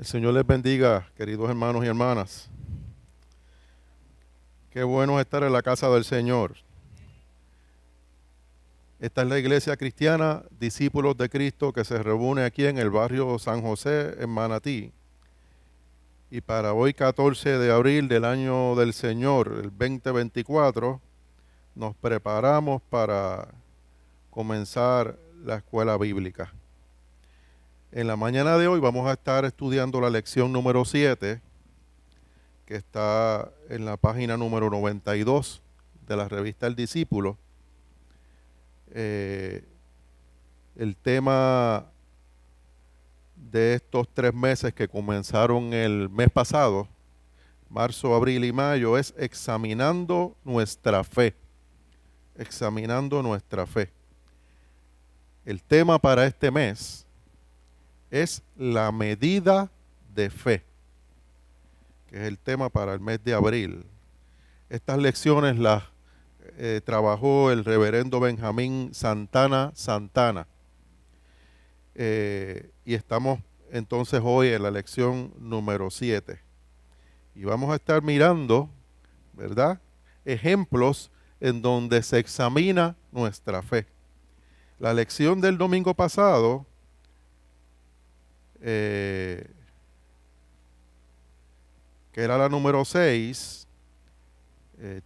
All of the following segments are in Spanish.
El Señor les bendiga, queridos hermanos y hermanas. Qué bueno es estar en la casa del Señor. Esta es la iglesia cristiana, discípulos de Cristo, que se reúne aquí en el barrio San José, en Manatí. Y para hoy, 14 de abril del año del Señor, el 2024, nos preparamos para comenzar la escuela bíblica. En la mañana de hoy vamos a estar estudiando la lección número 7, que está en la página número 92 de la revista El Discípulo. El tema de estos 3 meses que comenzaron el mes pasado, marzo, abril y mayo, es examinando nuestra fe. Examinando nuestra fe. El tema para este mes es la medida de fe, que es el tema para el mes de abril. Estas lecciones las trabajó el reverendo Benjamín Santana. Y estamos entonces hoy en la lección número 7. Y vamos a estar mirando, ¿verdad?, ejemplos en donde se examina nuestra fe. La lección del domingo pasado que era la número 6,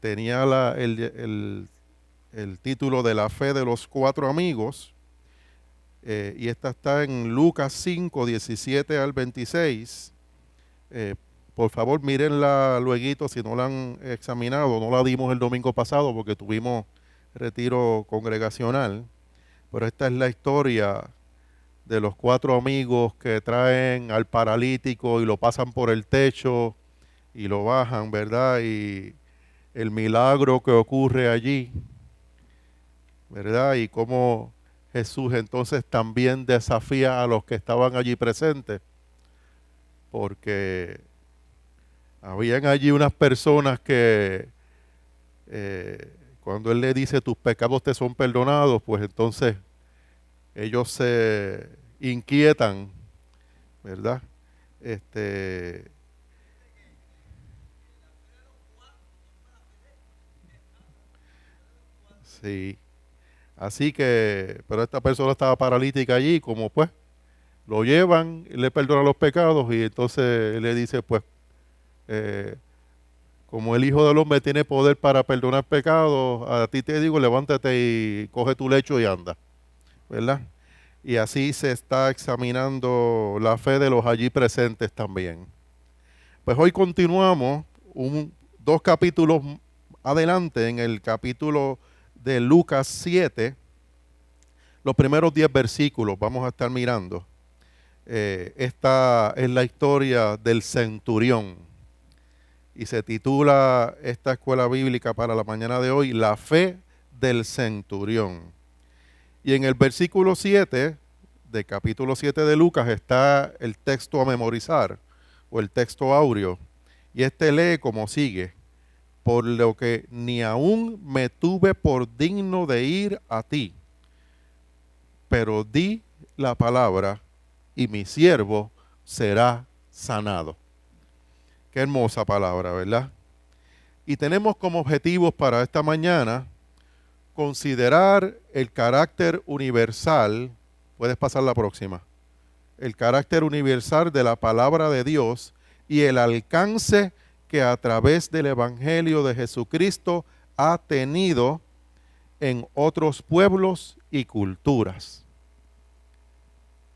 tenía el título de la fe de los 4 amigos, y esta está en Lucas 5, 17 al 26. Por favor, mírenla lueguito si no la han examinado. No la dimos el domingo pasado porque tuvimos retiro congregacional, pero esta es la historia de los 4 amigos que traen al paralítico y lo pasan por el techo y lo bajan, ¿verdad? Y el milagro que ocurre allí, ¿verdad? Y cómo Jesús entonces también desafía a los que estaban allí presentes, porque habían allí unas personas que cuando Él le dice tus pecados te son perdonados, pues entonces ellos se inquietan, ¿verdad? Sí. Así que, pero esta persona estaba paralítica allí, como pues lo llevan, le perdonan los pecados y entonces le dice, pues, eh, como el Hijo del Hombre tiene poder para perdonar pecados, a ti te digo, levántate y coge tu lecho y anda, ¿verdad? Y así se está examinando la fe de los allí presentes también. Pues hoy continuamos 2 capítulos adelante, en el capítulo de Lucas 7, los primeros 10 versículos vamos a estar mirando. Esta es la historia del centurión y se titula esta escuela bíblica para la mañana de hoy, la fe del centurión. Y en el versículo 7 del capítulo 7 de Lucas está el texto a memorizar, o el texto áureo, y este lee como sigue: por lo que ni aún me tuve por digno de ir a ti, pero di la palabra y mi siervo será sanado. Qué hermosa palabra, ¿verdad? Y tenemos como objetivos para esta mañana considerar el carácter universal. Puedes pasar la próxima. El carácter universal de la palabra de Dios y el alcance que a través del Evangelio de Jesucristo ha tenido en otros pueblos y culturas.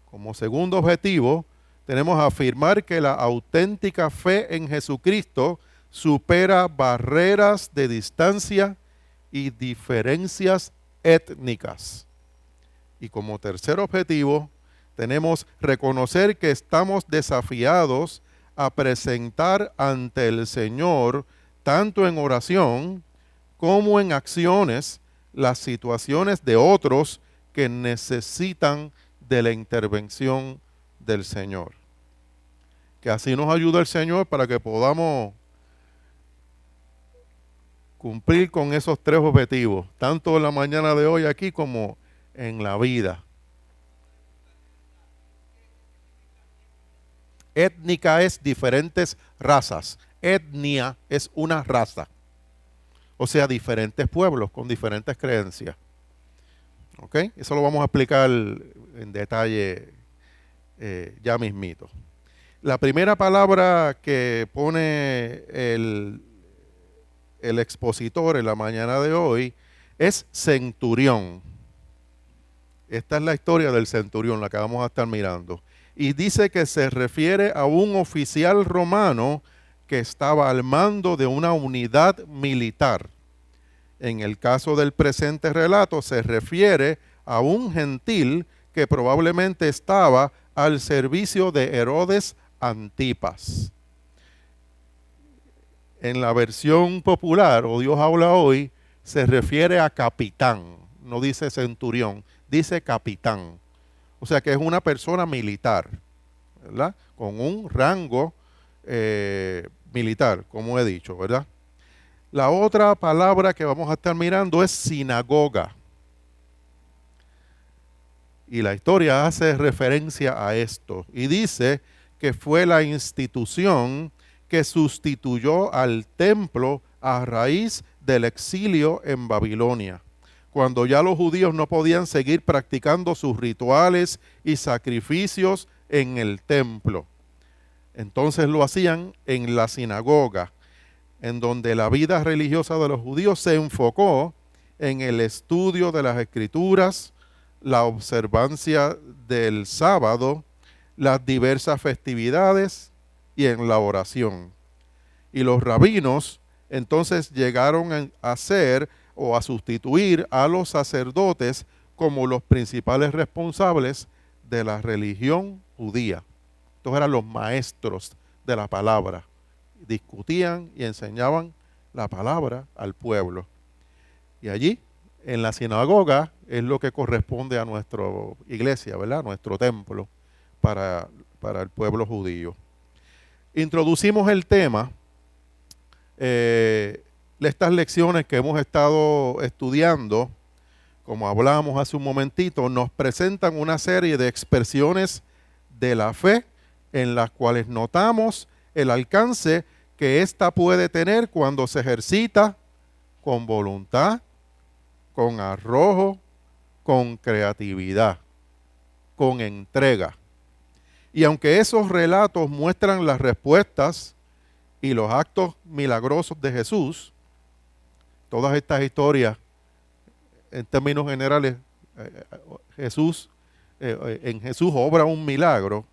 Como segundo objetivo, tenemos a afirmar que la auténtica fe en Jesucristo supera barreras de distancia y diferencias étnicas. Y como tercer objetivo, tenemos reconocer que estamos desafiados a presentar ante el Señor, tanto en oración como en acciones, las situaciones de otros que necesitan de la intervención del Señor. Que así nos ayude el Señor para que podamos cumplir con esos 3 objetivos, tanto en la mañana de hoy aquí como en la vida. Étnica es diferentes razas. Etnia es una raza. O sea, diferentes pueblos con diferentes creencias. ¿Ok? Eso lo vamos a explicar en detalle ya mismito. La primera palabra que pone el expositor en la mañana de hoy es centurión. Esta es la historia del centurión, la que vamos a estar mirando. Y dice que se refiere a un oficial romano que estaba al mando de una unidad militar. En el caso del presente relato se refiere a un gentil que probablemente estaba al servicio de Herodes Antipas. En la versión popular, o Dios habla hoy, se refiere a capitán, no dice centurión, dice capitán. O sea que es una persona militar, ¿verdad? Con un rango militar, como he dicho, ¿verdad? La otra palabra que vamos a estar mirando es sinagoga. Y la historia hace referencia a esto y dice que fue la institución que sustituyó al templo a raíz del exilio en Babilonia, cuando ya los judíos no podían seguir practicando sus rituales y sacrificios en el templo. Entonces lo hacían en la sinagoga, en donde la vida religiosa de los judíos se enfocó en el estudio de las escrituras, la observancia del sábado, las diversas festividades y en la oración. Y los rabinos entonces llegaron a ser o a sustituir a los sacerdotes como los principales responsables de la religión judía. Estos eran los maestros de la palabra. Discutían y enseñaban la palabra al pueblo. Y allí, en la sinagoga, es lo que corresponde a nuestra iglesia, ¿verdad? Nuestro templo para el pueblo judío. Introducimos el tema, estas lecciones que hemos estado estudiando, como hablamos hace un momentito, nos presentan una serie de expresiones de la fe en las cuales notamos el alcance que ésta puede tener cuando se ejercita con voluntad, con arrojo, con creatividad, con entrega. Y aunque esos relatos muestran las respuestas y los actos milagrosos de Jesús, todas estas historias, en términos generales, en Jesús obra un milagro,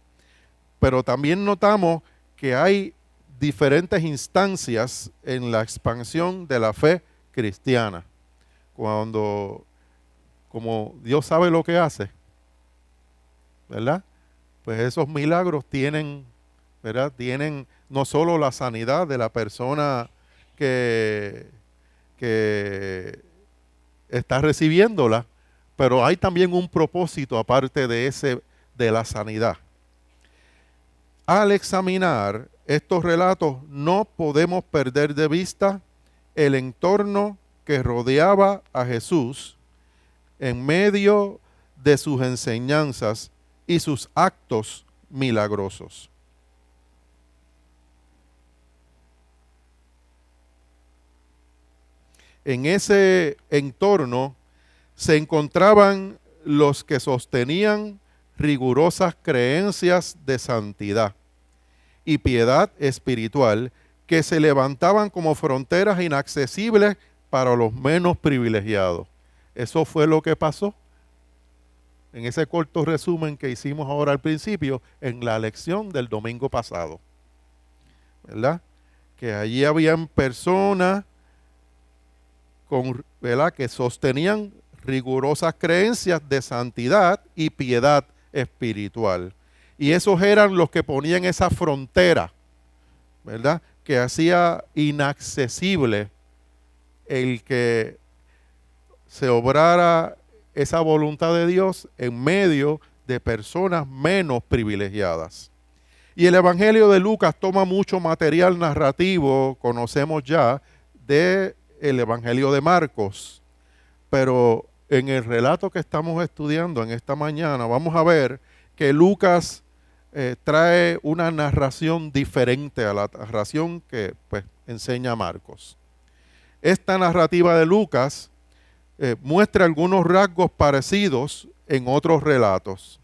pero también notamos que hay diferentes instancias en la expansión de la fe cristiana. Como Dios sabe lo que hace, ¿verdad? Pues esos milagros tienen, ¿verdad? Tienen no solo la sanidad de la persona que está recibiéndola, pero hay también un propósito aparte de la sanidad. Al examinar estos relatos no podemos perder de vista el entorno que rodeaba a Jesús en medio de sus enseñanzas y sus actos milagrosos. En ese entorno se encontraban los que sostenían rigurosas creencias de santidad y piedad espiritual que se levantaban como fronteras inaccesibles para los menos privilegiados. Eso fue lo que pasó en ese corto resumen que hicimos ahora al principio en la lección del domingo pasado, ¿verdad? Que allí habían personas ¿verdad? Que sostenían rigurosas creencias de santidad y piedad espiritual. Y esos eran los que ponían esa frontera, ¿verdad? Que hacía inaccesible el que se obrara esa voluntad de Dios en medio de personas menos privilegiadas. Y el Evangelio de Lucas toma mucho material narrativo, conocemos ya, del Evangelio de Marcos. Pero en el relato que estamos estudiando en esta mañana, vamos a ver que Lucas trae una narración diferente a la narración que pues, enseña Marcos. Esta narrativa de Lucas muestra algunos rasgos parecidos en otros relatos.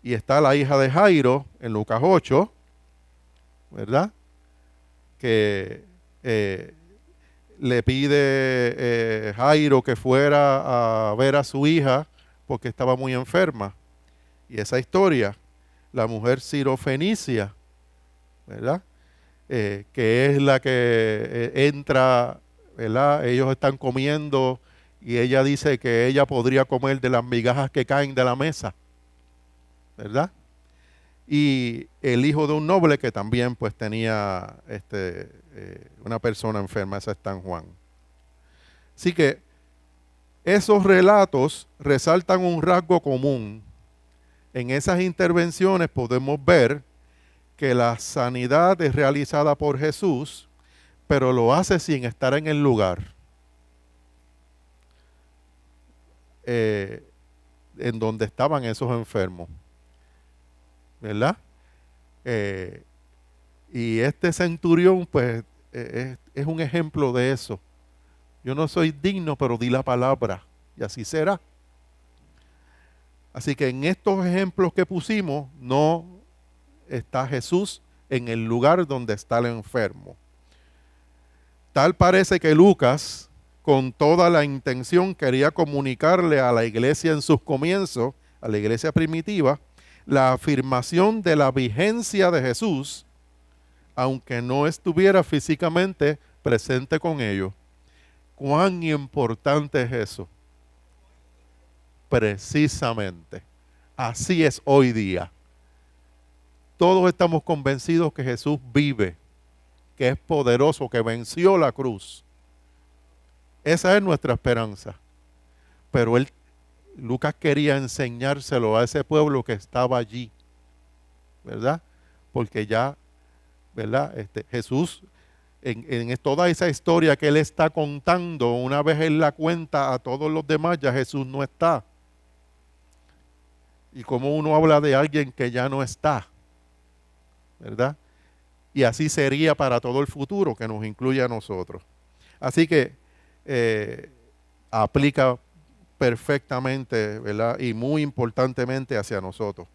Y está la hija de Jairo en Lucas 8, ¿verdad? Que le pide Jairo que fuera a ver a su hija porque estaba muy enferma. Y esa historia, la mujer sirofenicia, ¿verdad? Que es la que entra, ¿verdad? Ellos están comiendo y ella dice que ella podría comer de las migajas que caen de la mesa, ¿verdad? Y el hijo de un noble que también pues tenía una persona enferma, esa está en Juan. Así que esos relatos resaltan un rasgo común. En esas intervenciones podemos ver que la sanidad es realizada por Jesús, pero lo hace sin estar en el lugar en donde estaban esos enfermos, ¿verdad? Y este centurión, pues, es un ejemplo de eso. Yo no soy digno, pero di la palabra, y así será. Así que en estos ejemplos que pusimos, no está Jesús en el lugar donde está el enfermo. Tal parece que Lucas, con toda la intención, quería comunicarle a la iglesia en sus comienzos, a la iglesia primitiva, la afirmación de la vigencia de Jesús, aunque no estuviera físicamente presente con ellos. ¿Cuán importante es eso? Precisamente. Así es hoy día. Todos estamos convencidos que Jesús vive, que es poderoso, que venció la cruz. Esa es nuestra esperanza. Pero Lucas quería enseñárselo a ese pueblo que estaba allí, ¿verdad? Porque ya, ¿verdad? Jesús, en toda esa historia que él está contando, una vez él la cuenta a todos los demás, ya Jesús no está. Y como uno habla de alguien que ya no está, ¿verdad? Y así sería para todo el futuro, que nos incluye a nosotros. Así que aplica perfectamente, ¿verdad? Y muy importantemente hacia nosotros.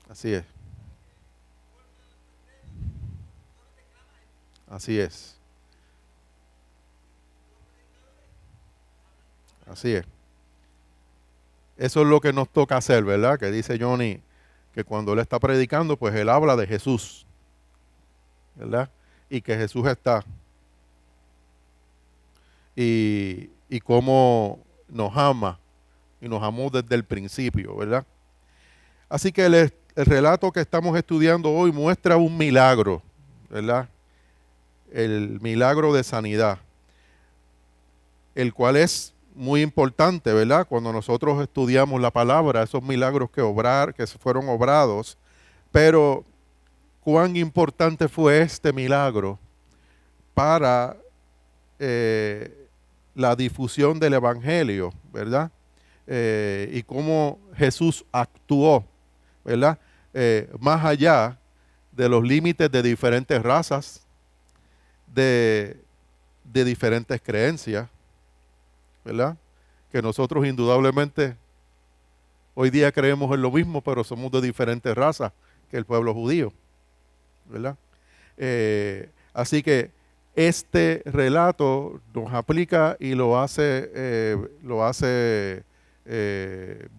Así es. Así es. Así es. Eso es lo que nos toca hacer, ¿verdad? Que dice Johnny que cuando él está predicando, pues él habla de Jesús, ¿verdad? Y que Jesús está. Y cómo nos ama. Y nos amó desde el principio, ¿verdad? Así que el relato que estamos estudiando hoy muestra un milagro, ¿verdad? El milagro de sanidad, el cual es muy importante, ¿verdad? Cuando nosotros estudiamos la palabra, esos milagros que fueron obrados, pero cuán importante fue este milagro para la difusión del evangelio, ¿verdad? Y cómo Jesús actuó, ¿verdad? Más allá de los límites de diferentes razas, de diferentes creencias, ¿verdad? Que nosotros indudablemente hoy día creemos en lo mismo, pero somos de diferentes razas que el pueblo judío, ¿verdad? Así que este relato nos aplica y lo hace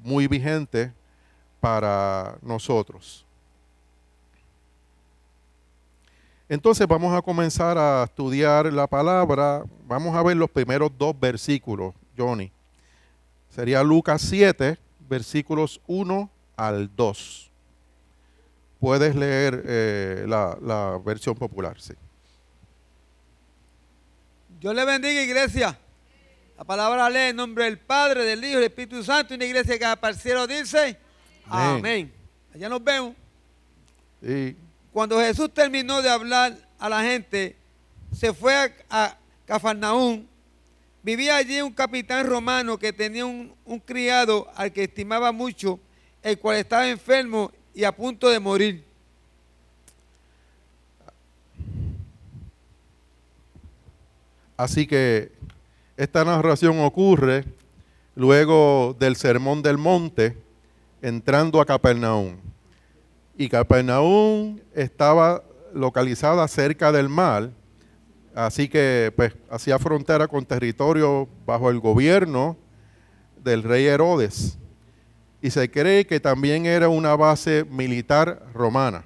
muy vigente para nosotros. Entonces vamos a comenzar a estudiar la palabra. Vamos a ver los primeros dos versículos, Johnny. Sería Lucas 7, versículos 1 al 2. Puedes leer la versión popular, sí. Dios le bendiga, iglesia. La palabra lee en nombre del Padre, del Hijo y del Espíritu Santo. Una iglesia que para el cielo dice amén. Amén. Allá nos vemos. Sí. Cuando Jesús terminó de hablar a la gente, se fue Cafarnaúm, vivía allí un capitán romano que tenía un criado al que estimaba mucho, el cual estaba enfermo y a punto de morir. Así que esta narración ocurre luego del Sermón del Monte, entrando a Capernaum. Y Capernaum estaba localizada cerca del mar, así que pues hacía frontera con territorio bajo el gobierno del rey Herodes. Y se cree que también era una base militar romana.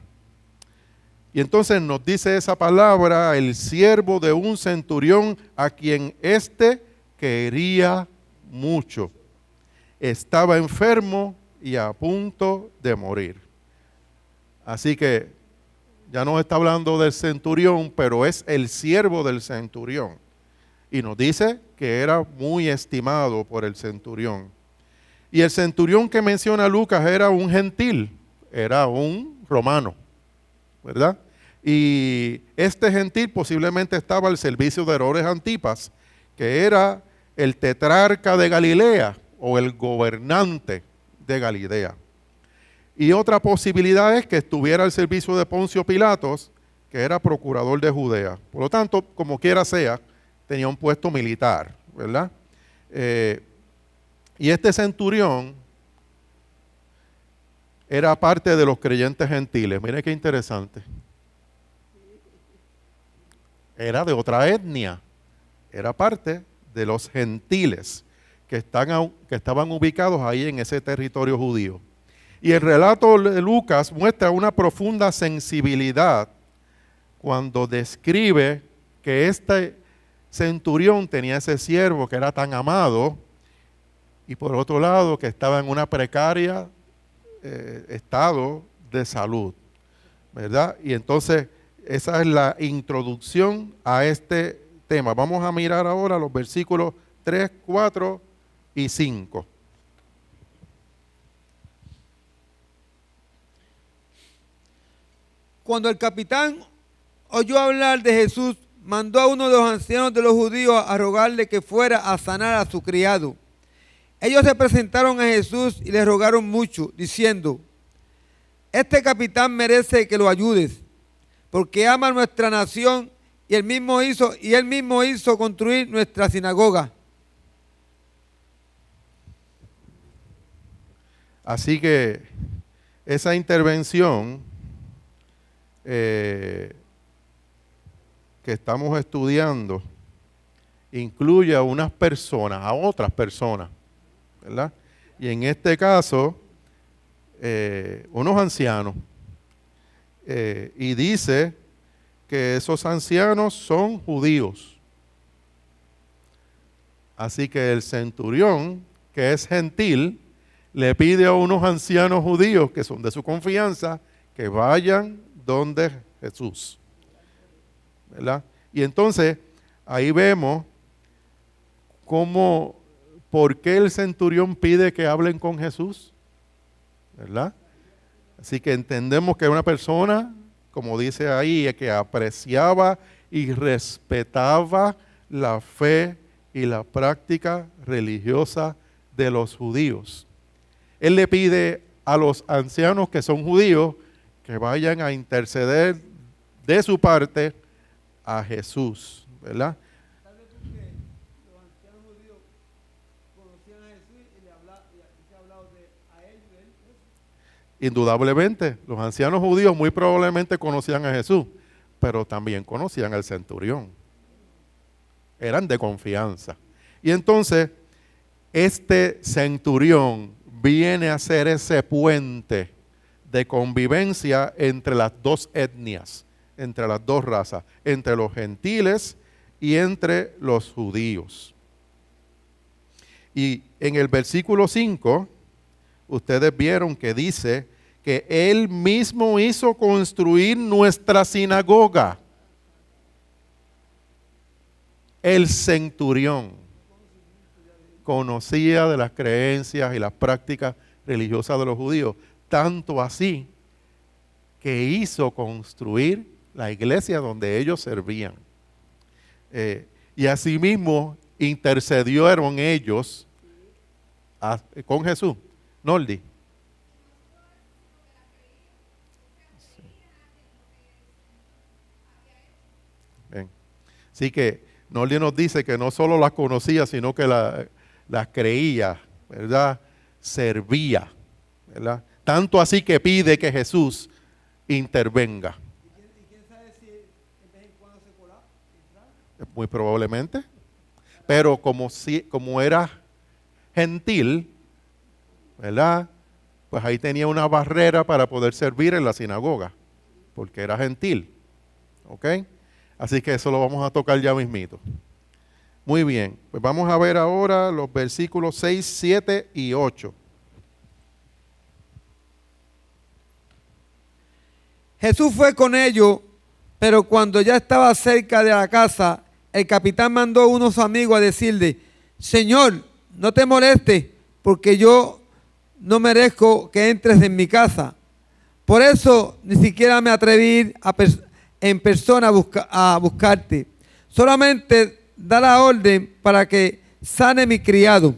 Y entonces nos dice esa palabra, el siervo de un centurión a quien éste quería mucho. Estaba enfermo y a punto de morir. Así que ya no está hablando del centurión, pero es el siervo del centurión. Y nos dice que era muy estimado por el centurión. Y el centurión que menciona Lucas era un gentil, era un romano, ¿verdad? Y este gentil posiblemente estaba al servicio de Herodes Antipas, que era el tetrarca de Galilea o el gobernante de Galilea. Y otra posibilidad es que estuviera al servicio de Poncio Pilatos, que era procurador de Judea. Por lo tanto, como quiera sea, tenía un puesto militar, ¿verdad? Y este centurión era parte de los creyentes gentiles. Mire qué interesante. Era de otra etnia. Era parte de los gentiles que estaban ubicados ahí en ese territorio judío. Y el relato de Lucas muestra una profunda sensibilidad cuando describe que este centurión tenía ese siervo que era tan amado y por otro lado que estaba en una precaria estado de salud, ¿verdad? Y entonces esa es la introducción a este tema. Vamos a mirar ahora los versículos 3, 4 y 5. Cuando el capitán oyó hablar de Jesús, mandó a uno de los ancianos de los judíos a rogarle que fuera a sanar a su criado. Ellos se presentaron a Jesús y le rogaron mucho, diciendo: este capitán merece que lo ayudes, porque ama nuestra nación y él mismo hizo construir nuestra sinagoga. Así que esa intervención que estamos estudiando incluye a unas personas, a otras personas, ¿verdad? Y en este caso, unos ancianos. Y dice que esos ancianos son judíos. Así que el centurión, que es gentil, le pide a unos ancianos judíos que son de su confianza que vayan donde Jesús, ¿verdad? Y entonces ahí vemos por qué el centurión pide que hablen con Jesús, ¿verdad? Así que entendemos que una persona, como dice ahí, que apreciaba y respetaba la fe y la práctica religiosa de los judíos. Él le pide a los ancianos que son judíos que vayan a interceder de su parte a Jesús, ¿verdad? Tal vez porque los ancianos judíos conocían a Jesús y se ha hablado a él. Indudablemente, los ancianos judíos muy probablemente conocían a Jesús, pero también conocían al centurión. Eran de confianza. Y entonces, este centurión viene a ser ese puente de convivencia entre las dos etnias, entre las dos razas, entre los gentiles y entre los judíos. Y en el versículo 5, ustedes vieron que dice que él mismo hizo construir nuestra sinagoga. El centurión conocía de las creencias y las prácticas religiosas de los judíos, tanto así que hizo construir la iglesia donde ellos servían. Y asimismo intercedieron ellos con Jesús. Noldi. Bien. Así que Noldi nos dice que no solo las conocía, sino que las creía, ¿verdad? Servía, ¿verdad? Tanto así que pide que Jesús intervenga. ¿Y quién sabe si en vez en cuando se colaba? Muy probablemente. Pero como era gentil, ¿verdad? Pues ahí tenía una barrera para poder servir en la sinagoga, porque era gentil. ¿Ok? Así que eso lo vamos a tocar ya mismito. Muy bien, pues vamos a ver ahora los versículos 6, 7 y 8. Jesús fue con ellos, pero cuando ya estaba cerca de la casa, el capitán mandó a unos amigos a decirle: Señor, no te molestes, porque yo no merezco que entres en mi casa. Por eso ni siquiera me atreví en persona a buscarte. Solamente da la orden para que sane mi criado.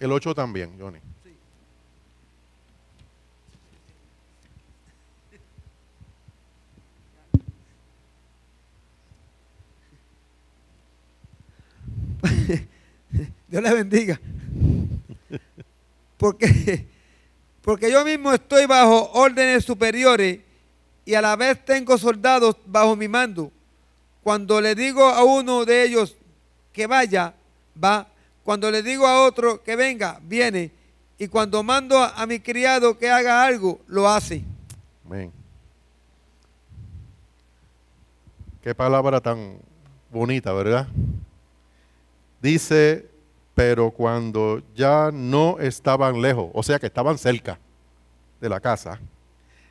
El 8 también, Johnny. Dios le bendiga. Porque yo mismo estoy bajo órdenes superiores y a la vez tengo soldados bajo mi mando. Cuando le digo a uno de ellos que vaya, va. Cuando le digo a otro que venga, viene. Y cuando mando a mi criado que haga algo, lo hace. Amén. Qué palabra tan bonita, ¿verdad? Dice, pero cuando ya no estaban lejos, o sea que estaban cerca de la casa,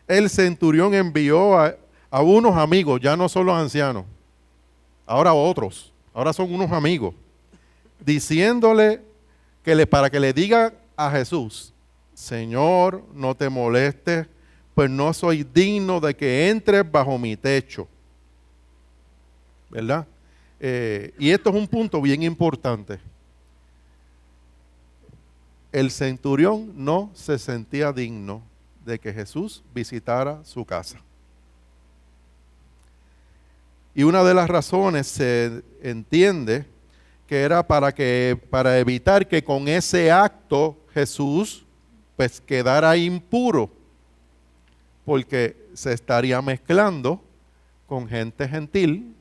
el centurión envió a unos amigos, ya no son los ancianos, ahora otros, ahora son unos amigos, diciéndole para que le diga a Jesús: Señor, no te molestes, pues no soy digno de que entres bajo mi techo. ¿Verdad? Y esto es un punto bien importante. El centurión no se sentía digno de que Jesús visitara su casa. Y una de las razones se entiende que era para evitar que con ese acto Jesús pues quedara impuro, porque se estaría mezclando con gente gentil,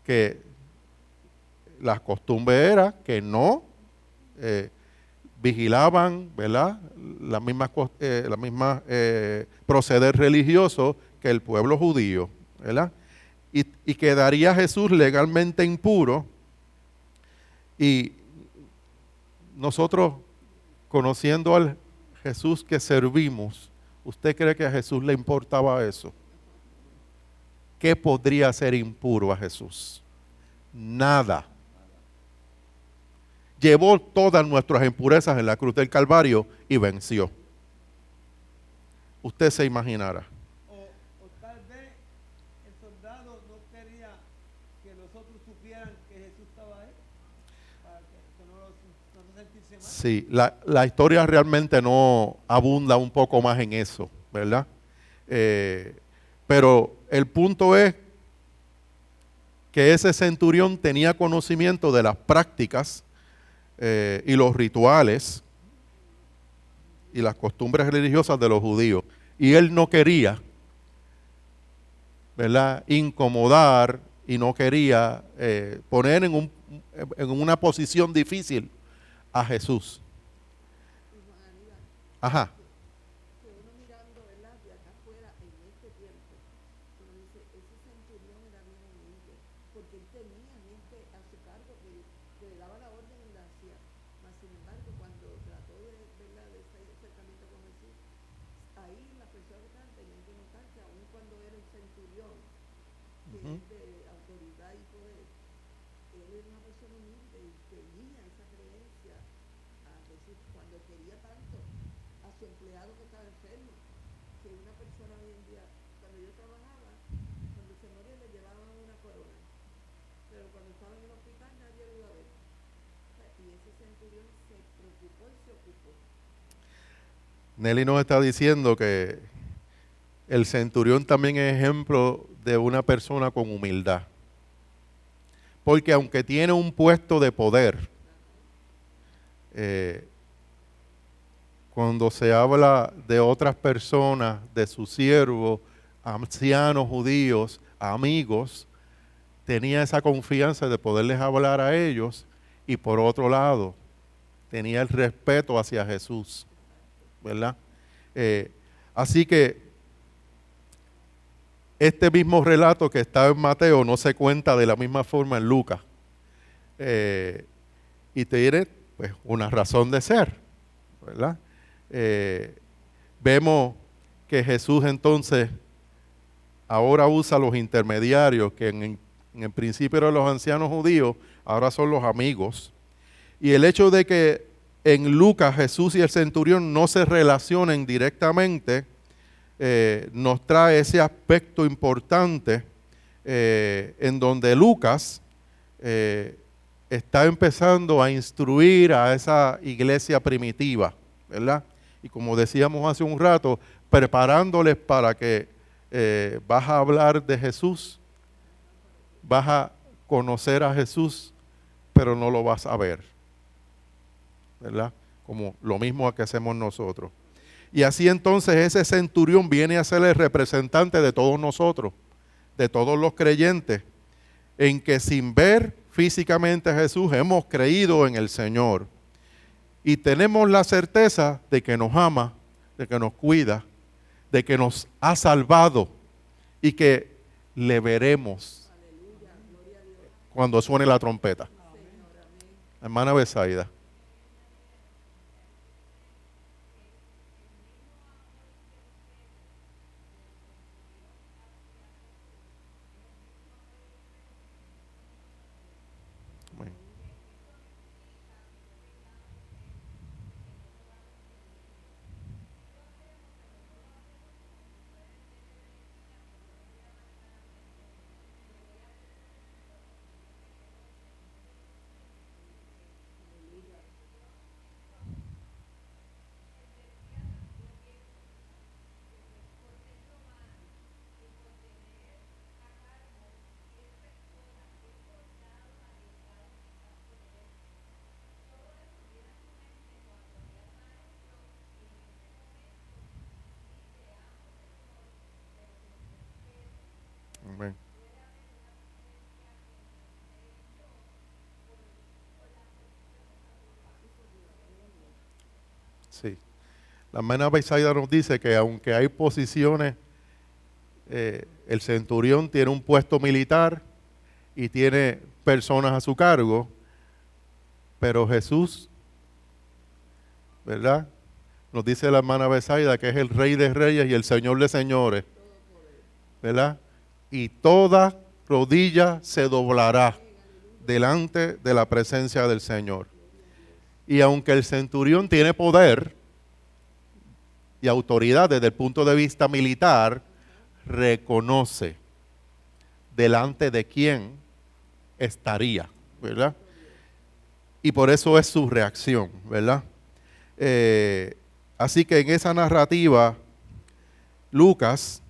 que la costumbre era que no vigilaban, ¿verdad?, la misma proceder religioso que el pueblo judío, ¿verdad? Y quedaría Jesús legalmente impuro. Y nosotros, conociendo al Jesús que servimos, ¿usted cree que a Jesús le importaba eso? ¿Qué podría ser impuro a Jesús? Nada. Llevó todas nuestras impurezas en la cruz del Calvario y venció. Usted se imaginará. O tal vez el soldado no quería que los otros supieran que Jesús estaba ahí, para que no sentirse mal. Sí, la historia realmente no abunda un poco más en eso, ¿verdad? Pero el punto es que ese centurión tenía conocimiento de las prácticas y los rituales y las costumbres religiosas de los judíos. Y él no quería, ¿verdad?, incomodar, y no quería poner en una posición difícil a Jesús. Ajá. Que uno mirando, ¿verdad?, de acá afuera en este tiempo, uno dice, ese centurión era bien humilde, porque él tenía gente a su cargo que le daba la orden y la hacía. Mas, sin embargo, cuando trató de, ¿verdad?, de ese acercamiento con Jesús, ahí las personas que estaban tenían que notar que aun cuando era un centurión, que es de autoridad y poder, él era una persona humilde y tenía esa creencia a Jesús cuando quería tanto a su empleado que estaba enfermo, que una persona hoy en día, cuando yo trabajaba, Nelly nos está diciendo que el centurión también es ejemplo de una persona con humildad. Porque aunque tiene un puesto de poder, cuando se habla de otras personas, de sus siervos, ancianos judíos, amigos, tenía esa confianza de poderles hablar a ellos, y por otro lado, tenía el respeto hacia Jesús, ¿verdad? Así que este mismo relato que está en Mateo no se cuenta de la misma forma en Lucas. Y tiene pues una razón de ser, ¿verdad? Vemos que Jesús entonces ahora usa los intermediarios, que en el principio eran los ancianos judíos, ahora son los amigos. Y el hecho de que en Lucas Jesús y el centurión no se relacionen directamente, nos trae ese aspecto importante en donde Lucas está empezando a instruir a esa iglesia primitiva, ¿verdad? Y como decíamos hace un rato, preparándoles para que vas a hablar de Jesús, vas a conocer a Jesús, pero no lo vas a ver, ¿verdad? Como lo mismo que hacemos nosotros. Y así entonces ese centurión viene a ser el representante de todos nosotros, de todos los creyentes, en que sin ver físicamente a Jesús hemos creído en el Señor. Y tenemos la certeza de que nos ama, de que nos cuida, de que nos ha salvado y que le veremos cuando suene la trompeta. Hermana Besaida. Amén. Sí. La hermana Beisaida nos dice que aunque hay posiciones, el centurión tiene un puesto militar y tiene personas a su cargo, pero Jesús, ¿verdad? Nos dice la hermana Beisaida que es el Rey de Reyes y el Señor de Señores, ¿verdad? Y toda rodilla se doblará delante de la presencia del Señor. Y aunque el centurión tiene poder y autoridad desde el punto de vista militar, reconoce delante de quién estaría, ¿verdad? Y por eso es su reacción, ¿verdad? Así que en esa narrativa, Lucas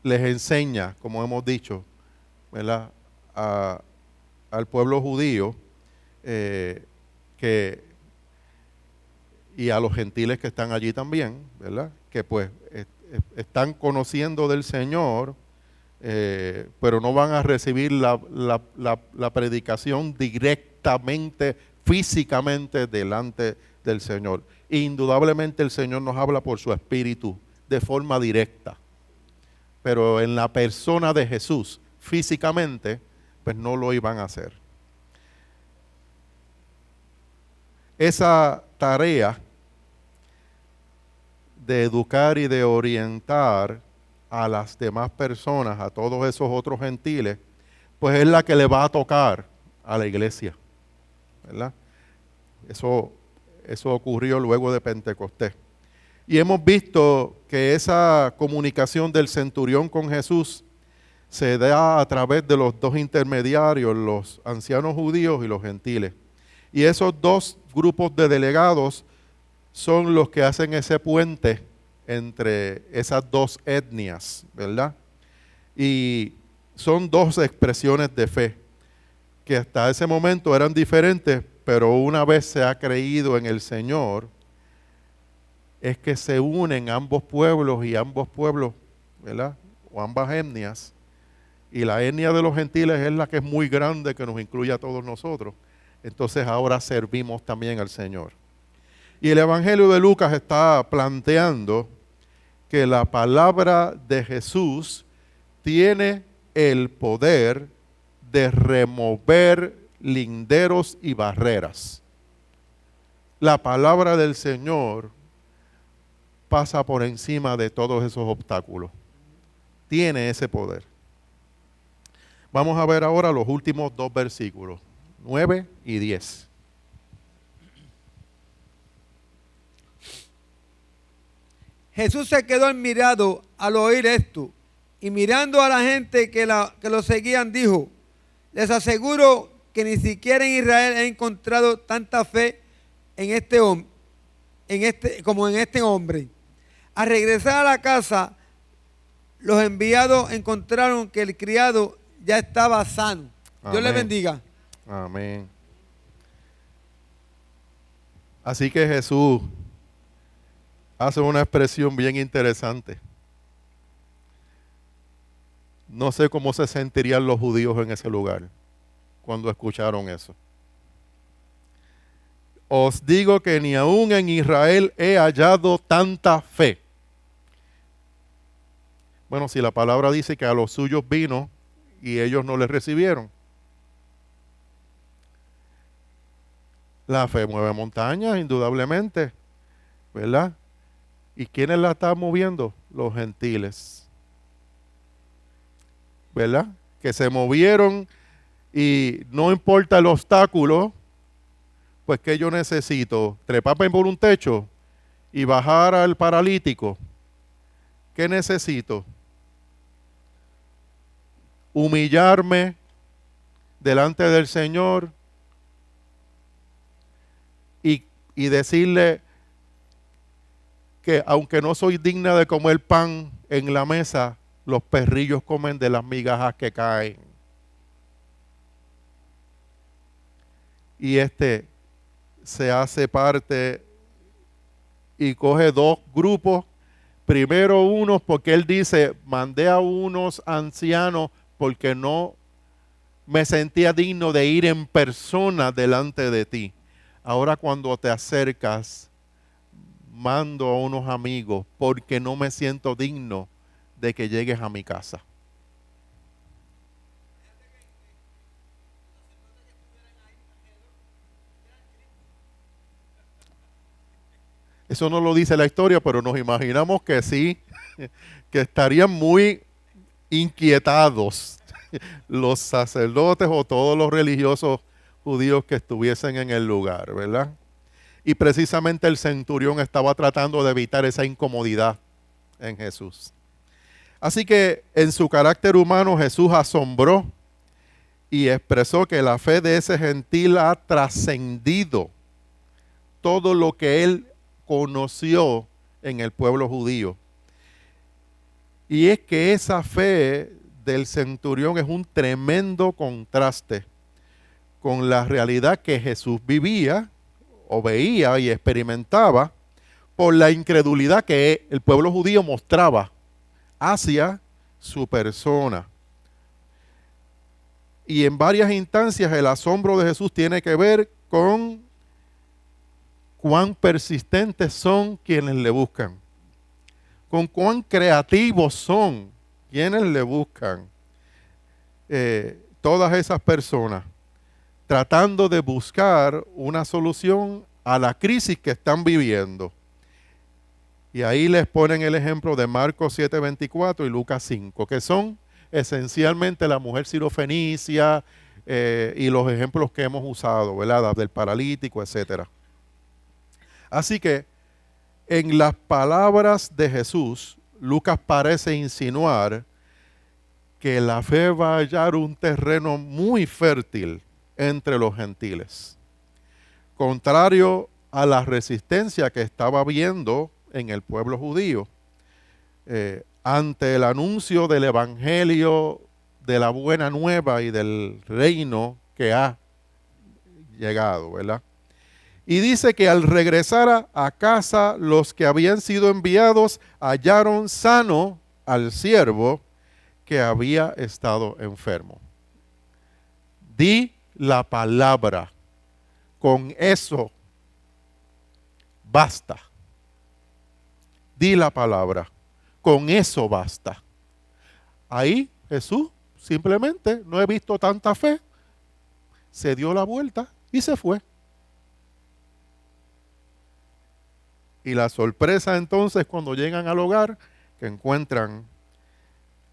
les enseña, como hemos dicho, ¿verdad?, al pueblo judío y a los gentiles que están allí también, ¿verdad?, que pues están conociendo del Señor, pero no van a recibir la predicación directamente, físicamente delante del Señor. Indudablemente el Señor nos habla por su Espíritu de forma directa, pero en la persona de Jesús, físicamente, pues no lo iban a hacer. Esa tarea de educar y de orientar a las demás personas, a todos esos otros gentiles, pues es la que le va a tocar a la iglesia, ¿verdad? Eso ocurrió luego de Pentecostés. Y hemos visto que esa comunicación del centurión con Jesús se da a través de los dos intermediarios, los ancianos judíos y los gentiles. Y esos dos grupos de delegados son los que hacen ese puente entre esas dos etnias, ¿verdad? Y son dos expresiones de fe que hasta ese momento eran diferentes, pero una vez se ha creído en el Señor, es que se unen ambos pueblos, ¿verdad? O ambas etnias. Y la etnia de los gentiles es la que es muy grande, que nos incluye a todos nosotros. Entonces ahora servimos también al Señor. Y el Evangelio de Lucas está planteando que la palabra de Jesús tiene el poder de remover linderos y barreras. La palabra del Señor pasa por encima de todos esos obstáculos. Tiene ese poder. Vamos a ver ahora los últimos dos versículos, 9 y 10. Jesús se quedó admirado al oír esto, y mirando a la gente que lo seguían, dijo: les aseguro que ni siquiera en Israel he encontrado tanta fe como en este hombre. Al regresar a la casa, los enviados encontraron que el criado ya estaba sano. Amén. Dios le bendiga. Amén. Así que Jesús hace una expresión bien interesante. No sé cómo se sentirían los judíos en ese lugar cuando escucharon eso. Os digo que ni aún en Israel he hallado tanta fe. Bueno, si la palabra dice que a los suyos vino y ellos no le recibieron. La fe mueve montañas, indudablemente, ¿verdad? ¿Y quiénes la están moviendo? Los gentiles, ¿verdad? Que se movieron y no importa el obstáculo, pues que yo necesito treparme por un techo y bajar al paralítico. ¿Qué necesito? Humillarme delante del Señor y decirle que aunque no soy digna de comer pan en la mesa, los perrillos comen de las migajas que caen. Y se hace parte y coge dos grupos. Primero unos, porque él dice, mandé a unos ancianos porque no me sentía digno de ir en persona delante de ti. Ahora cuando te acercas, mando a unos amigos porque no me siento digno de que llegues a mi casa. Eso no lo dice la historia, pero nos imaginamos que sí, que estarían muy inquietados los sacerdotes o todos los religiosos judíos que estuviesen en el lugar, ¿verdad? Y precisamente el centurión estaba tratando de evitar esa incomodidad en Jesús. Así que en su carácter humano Jesús asombró y expresó que la fe de ese gentil ha trascendido todo lo que él conoció en el pueblo judío. Y es que esa fe del centurión es un tremendo contraste con la realidad que Jesús vivía o veía y experimentaba por la incredulidad que el pueblo judío mostraba hacia su persona. Y en varias instancias el asombro de Jesús tiene que ver con cuán persistentes son quienes le buscan, con cuán creativos son quienes le buscan. Todas esas personas tratando de buscar una solución a la crisis que están viviendo. Y ahí les ponen el ejemplo de Marcos 7:24 y Lucas 5, que son esencialmente la mujer sirofenicia y los ejemplos que hemos usado, ¿verdad? Del paralítico, etcétera. Así que en las palabras de Jesús, Lucas parece insinuar que la fe va a hallar un terreno muy fértil entre los gentiles. contrario a la resistencia que estaba habiendo en el pueblo judío ante el anuncio del evangelio, de la buena nueva y del reino que ha llegado, ¿verdad? Y dice que al regresar a casa, los que habían sido enviados hallaron sano al siervo que había estado enfermo. Di la palabra, con eso basta. Di la palabra, con eso basta. Ahí Jesús simplemente, no he visto tanta fe, se dio la vuelta y se fue. Y la sorpresa entonces cuando llegan al hogar, que encuentran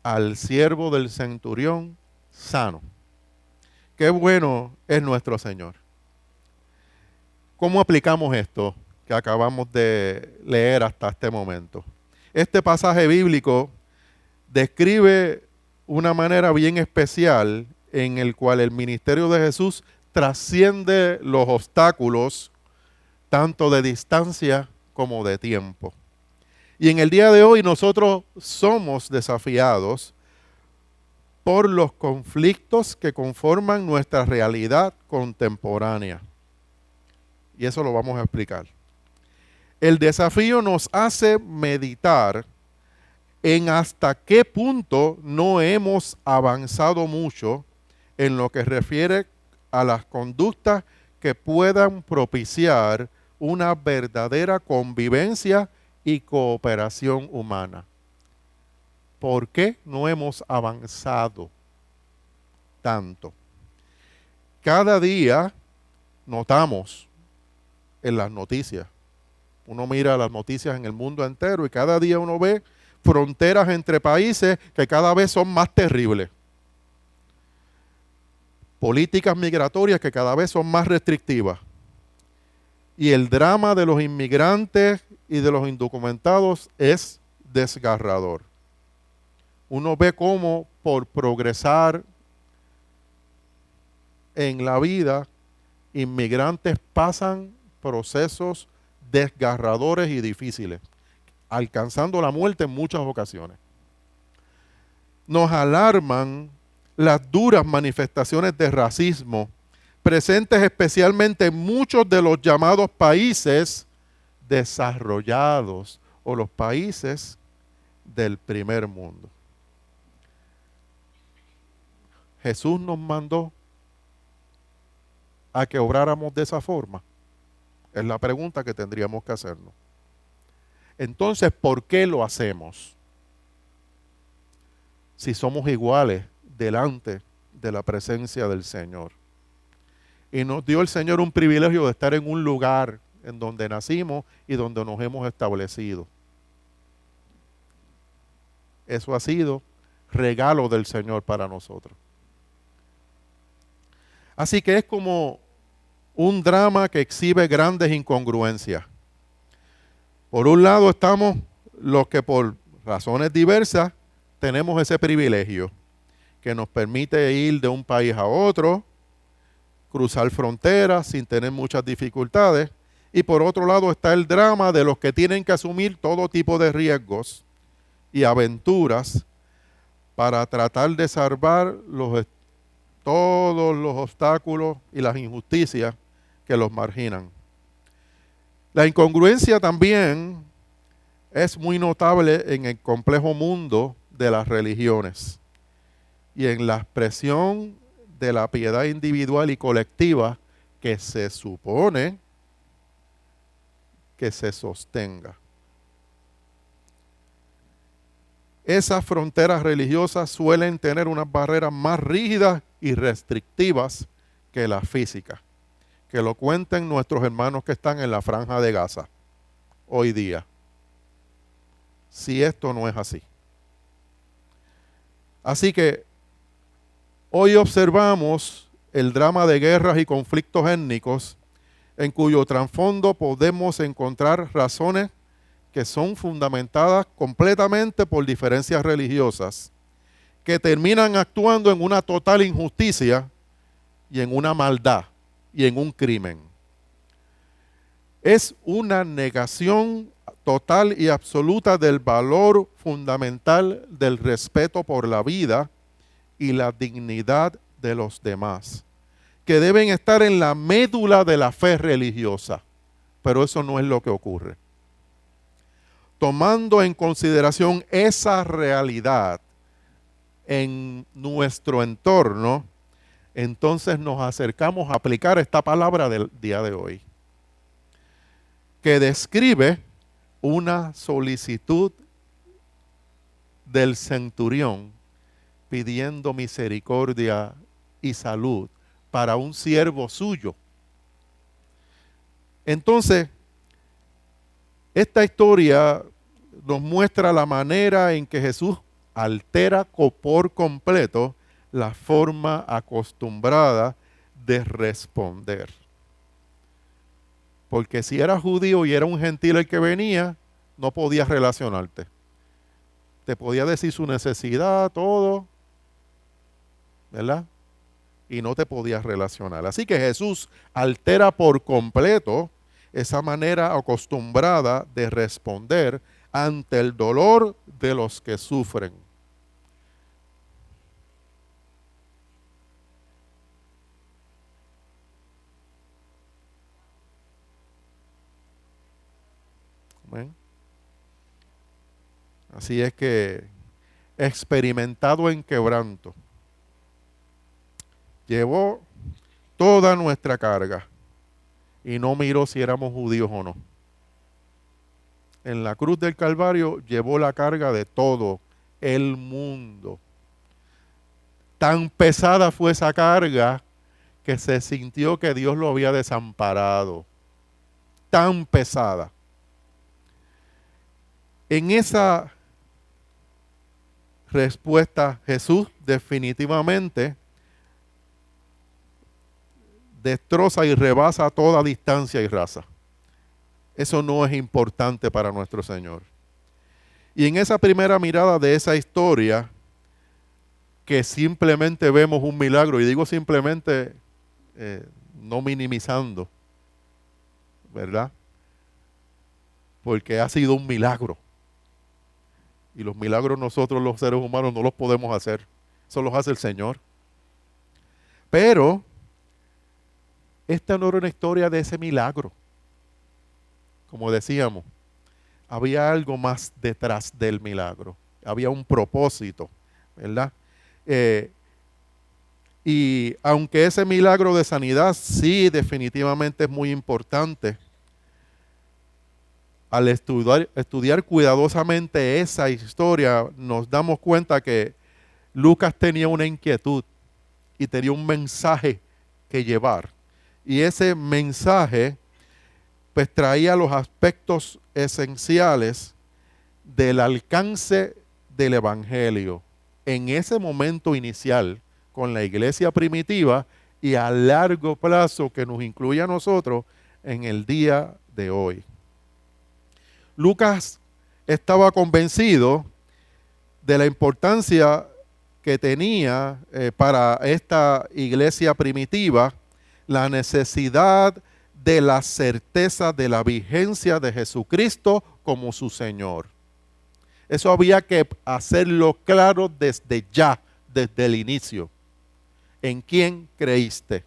al siervo del centurión sano. Qué bueno es nuestro Señor. ¿Cómo aplicamos esto que acabamos de leer hasta este momento? Este pasaje bíblico describe una manera bien especial en el cual el ministerio de Jesús trasciende los obstáculos tanto de distancia como de tiempo. Y en el día de hoy nosotros somos desafiados por los conflictos que conforman nuestra realidad contemporánea. Y eso lo vamos a explicar. El desafío nos hace meditar en hasta qué punto no hemos avanzado mucho en lo que refiere a las conductas que puedan propiciar una verdadera convivencia y cooperación humana. ¿Por qué no hemos avanzado tanto? Cada día notamos en las noticias, uno mira las noticias en el mundo entero y cada día uno ve fronteras entre países que cada vez son más terribles. Políticas migratorias que cada vez son más restrictivas. Y el drama de los inmigrantes y de los indocumentados es desgarrador. Uno ve cómo por progresar en la vida, inmigrantes pasan procesos desgarradores y difíciles, alcanzando la muerte en muchas ocasiones. Nos alarman las duras manifestaciones de racismo presentes especialmente en muchos de los llamados países desarrollados o los países del primer mundo. Jesús nos mandó a que obráramos de esa forma. Es la pregunta que tendríamos que hacernos. Entonces, ¿por qué lo hacemos? Si somos iguales delante de la presencia del Señor. Y nos dio el Señor un privilegio de estar en un lugar en donde nacimos y donde nos hemos establecido. Eso ha sido regalo del Señor para nosotros. Así que es como un drama que exhibe grandes incongruencias. Por un lado estamos los que por razones diversas tenemos ese privilegio que nos permite ir de un país a otro, cruzar fronteras sin tener muchas dificultades. Y por otro lado está el drama de los que tienen que asumir todo tipo de riesgos y aventuras para tratar de salvar todos los obstáculos y las injusticias que los marginan. La incongruencia también es muy notable en el complejo mundo de las religiones y en la expresión de la piedad individual y colectiva que se supone que se sostenga. Esas fronteras religiosas suelen tener unas barreras más rígidas y restrictivas que las físicas. Que lo cuenten nuestros hermanos que están en la Franja de Gaza hoy día. Si esto no es así. Así que hoy observamos el drama de guerras y conflictos étnicos en cuyo trasfondo podemos encontrar razones que son fundamentadas completamente por diferencias religiosas, que terminan actuando en una total injusticia y en una maldad y en un crimen. es una negación total y absoluta del valor fundamental del respeto por la vida y la dignidad de los demás, que deben estar en la médula de la fe religiosa. Pero eso no es lo que ocurre. Tomando en consideración esa realidad en nuestro entorno, entonces nos acercamos a aplicar esta palabra del día de hoy, que describe una solicitud del centurión pidiendo misericordia y salud para un siervo suyo. Entonces, esta historia nos muestra la manera en que Jesús altera por completo la forma acostumbrada de responder. Porque si era judío y era un gentil el que venía, no podías relacionarte. Te podía decir su necesidad, todo, ¿verdad? Y no te podías relacionar. Así que Jesús altera por completo esa manera acostumbrada de responder ante el dolor de los que sufren. Amén. Así es que, experimentado en quebranto, llevó toda nuestra carga y no miró si éramos judíos o no. En la cruz del Calvario llevó la carga de todo el mundo. Tan pesada fue esa carga que se sintió que Dios lo había desamparado. Tan pesada. En esa respuesta, Jesús definitivamente destroza y rebasa toda distancia y raza. Eso no es importante para nuestro Señor. Y en esa primera mirada de esa historia, que simplemente vemos un milagro, y digo simplemente no minimizando, ¿verdad? Porque ha sido un milagro. Y los milagros nosotros los seres humanos no los podemos hacer. Eso los hace el Señor. Pero esta no era una historia de ese milagro. Como decíamos, había algo más detrás del milagro. Había un propósito, ¿verdad? Y aunque ese milagro de sanidad sí definitivamente es muy importante, al estudiar cuidadosamente esa historia, nos damos cuenta que Lucas tenía una inquietud y tenía un mensaje que llevar. Y ese mensaje pues traía los aspectos esenciales del alcance del Evangelio en ese momento inicial con la iglesia primitiva y a largo plazo que nos incluye a nosotros en el día de hoy. Lucas estaba convencido de la importancia que tenía para esta iglesia primitiva la necesidad de la certeza de la vigencia de Jesucristo como su Señor. Eso había que hacerlo claro desde ya, desde el inicio. ¿En quién creíste?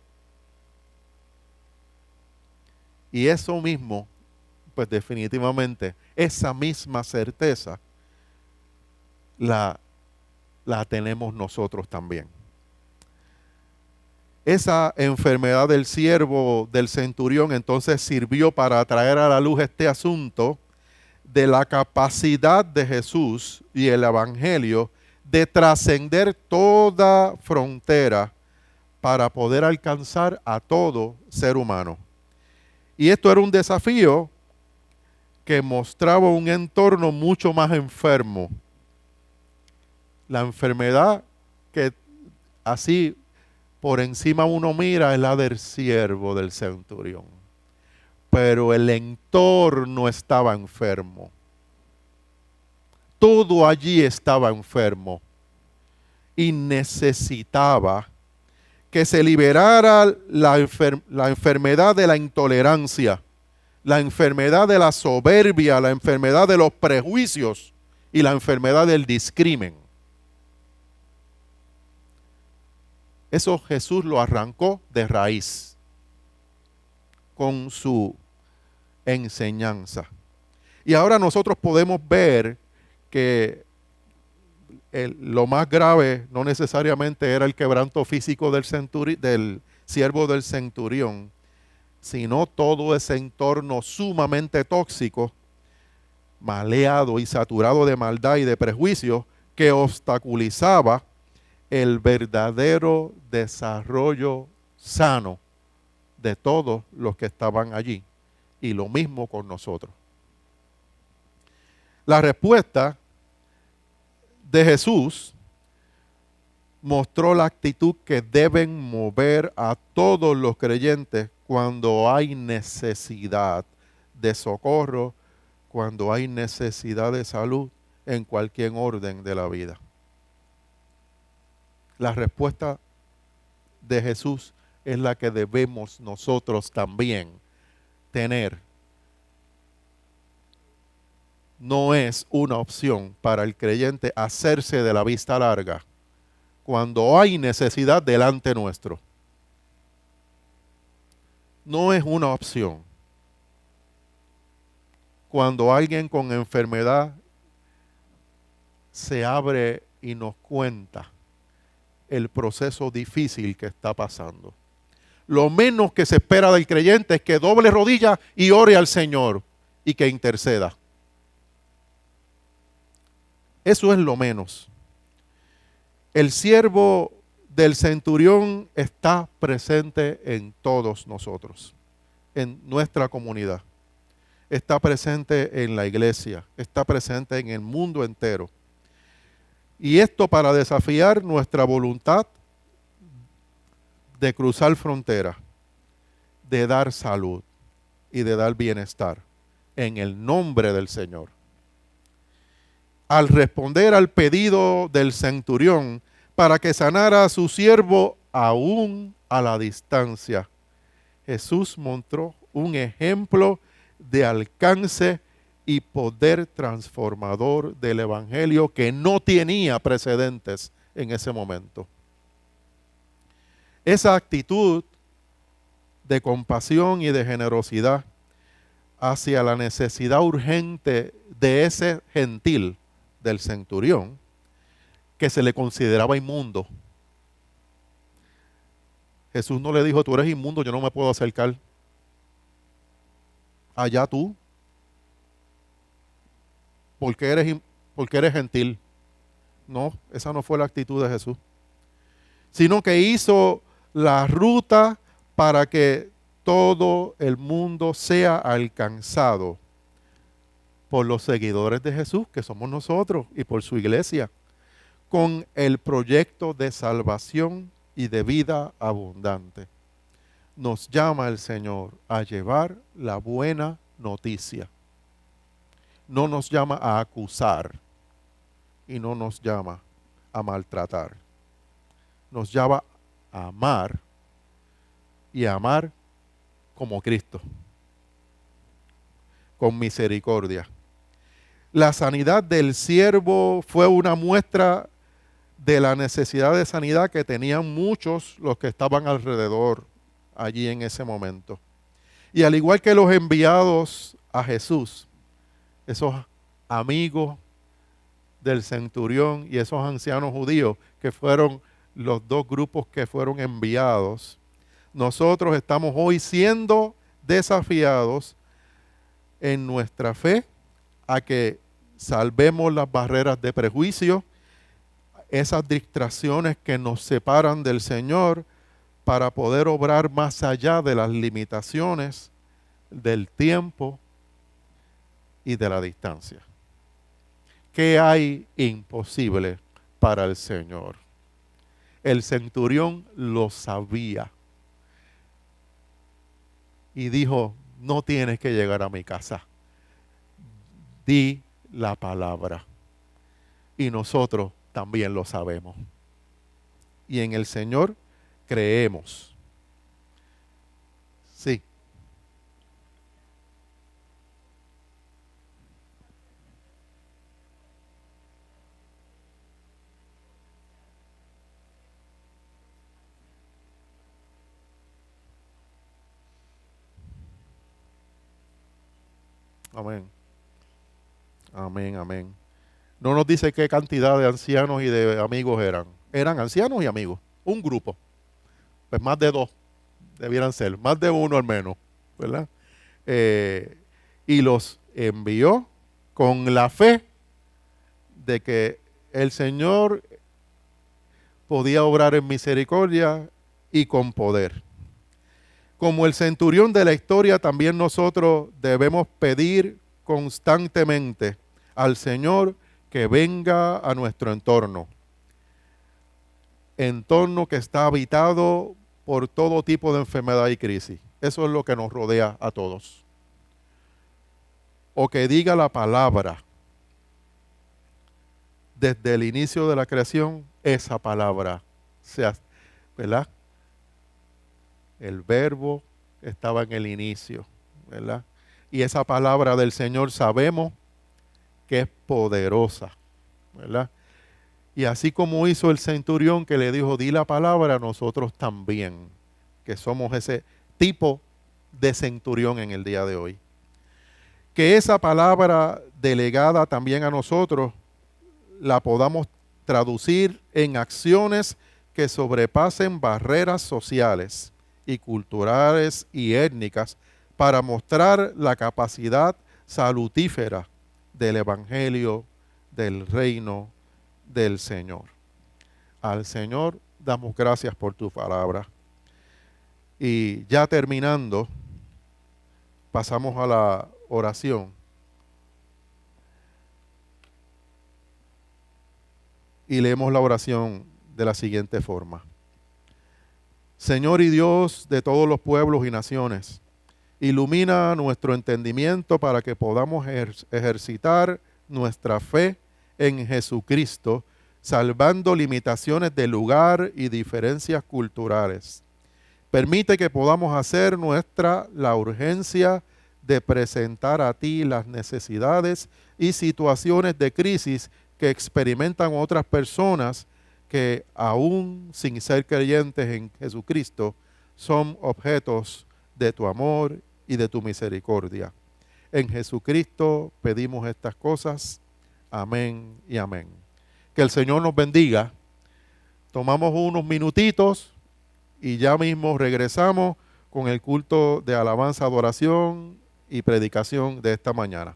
Y eso mismo, pues definitivamente, esa misma certeza la tenemos nosotros también. Esa enfermedad del siervo del centurión entonces sirvió para traer a la luz este asunto de la capacidad de Jesús y el Evangelio de trascender toda frontera para poder alcanzar a todo ser humano. Y esto era un desafío que mostraba un entorno mucho más enfermo. La enfermedad que así por encima uno mira es la del siervo del centurión. Pero el entorno estaba enfermo. Todo allí estaba enfermo. Y necesitaba que se liberara la enfermedad de la intolerancia, la enfermedad de la soberbia, la enfermedad de los prejuicios y la enfermedad del discrimen. Eso Jesús lo arrancó de raíz con su enseñanza. Y ahora nosotros podemos ver que lo más grave no necesariamente era el quebranto físico del siervo del centurión, sino todo ese entorno sumamente tóxico, maleado y saturado de maldad y de prejuicios que obstaculizaba el verdadero desarrollo sano de todos los que estaban allí. Y lo mismo con nosotros. La respuesta de Jesús mostró la actitud que deben mover a todos los creyentes cuando hay necesidad de socorro, cuando hay necesidad de salud en cualquier orden de la vida. La respuesta de Jesús es la que debemos nosotros también tener. No es una opción para el creyente hacerse de la vista larga cuando hay necesidad delante nuestro. No es una opción. Cuando alguien con enfermedad se abre y nos cuenta el proceso difícil que está pasando. Lo menos que se espera del creyente es que doble rodilla y ore al Señor y que interceda. Eso es lo menos. El siervo del centurión está presente en todos nosotros, en nuestra comunidad. Está presente en la iglesia, está presente en el mundo entero. Y esto para desafiar nuestra voluntad de cruzar fronteras, de dar salud y de dar bienestar en el nombre del Señor. Al responder al pedido del centurión para que sanara a su siervo aún a la distancia, Jesús mostró un ejemplo de alcance y poder transformador del evangelio que no tenía precedentes en ese momento. Esa actitud de compasión y de generosidad hacia la necesidad urgente de ese gentil del centurión, que se le consideraba inmundo. Jesús no le dijo, tú eres inmundo, yo no me puedo acercar. Allá tú. Porque eres gentil. No, esa no fue la actitud de Jesús. Sino que hizo la ruta para que todo el mundo sea alcanzado por los seguidores de Jesús, que somos nosotros, y por su iglesia, con el proyecto de salvación y de vida abundante. Nos llama el Señor a llevar la buena noticia. No nos llama a acusar y no nos llama a maltratar. Nos llama a amar y a amar como Cristo, con misericordia. La sanidad del siervo fue una muestra de la necesidad de sanidad que tenían muchos los que estaban alrededor allí en ese momento. Y al igual que los enviados a Jesús, esos amigos del centurión y esos ancianos judíos que fueron los dos grupos que fueron enviados, nosotros estamos hoy siendo desafiados en nuestra fe a que salvemos las barreras de prejuicio, esas distracciones que nos separan del Señor, para poder obrar más allá de las limitaciones del tiempo y de la distancia. ¿Qué hay imposible para el Señor? El centurión lo sabía y dijo, no tienes que llegar a mi casa. Di la palabra. Y nosotros también lo sabemos. Y en el Señor creemos. Sí. Amén. Amén, amén. No nos dice qué cantidad de ancianos y de amigos eran. Eran ancianos y amigos. Un grupo. Pues más de dos debieran ser. Más de uno al menos. ¿Verdad? Y los envió con la fe de que el Señor podía obrar en misericordia y con poder. Como el centurión de la historia, también nosotros debemos pedir constantemente al Señor que venga a nuestro entorno que está habitado por todo tipo de enfermedad y crisis. Eso es lo que nos rodea a todos. O que diga la palabra desde el inicio de la creación, esa palabra, ¿verdad? El verbo estaba en el inicio, ¿verdad? Y esa palabra del Señor sabemos que es poderosa, ¿verdad? Y así como hizo el centurión que le dijo, di la palabra, nosotros también, que somos ese tipo de centurión en el día de hoy. Que esa palabra delegada también a nosotros la podamos traducir en acciones que sobrepasen barreras sociales y culturales y étnicas para mostrar la capacidad salutífera del Evangelio, del reino del Señor. Al Señor damos gracias por tu palabra. Y ya terminando, pasamos a la oración. Y leemos la oración de la siguiente forma. Señor y Dios de todos los pueblos y naciones, ilumina nuestro entendimiento para que podamos ejercitar nuestra fe en Jesucristo, salvando limitaciones de lugar y diferencias culturales. Permite que podamos hacer nuestra la urgencia de presentar a ti las necesidades y situaciones de crisis que experimentan otras personas que aún sin ser creyentes en Jesucristo son objetos de tu amor y de tu misericordia. En Jesucristo pedimos estas cosas. Amén y amén. Que el Señor nos bendiga. Tomamos unos minutitos y ya mismo regresamos con el culto de alabanza, adoración y predicación de esta mañana.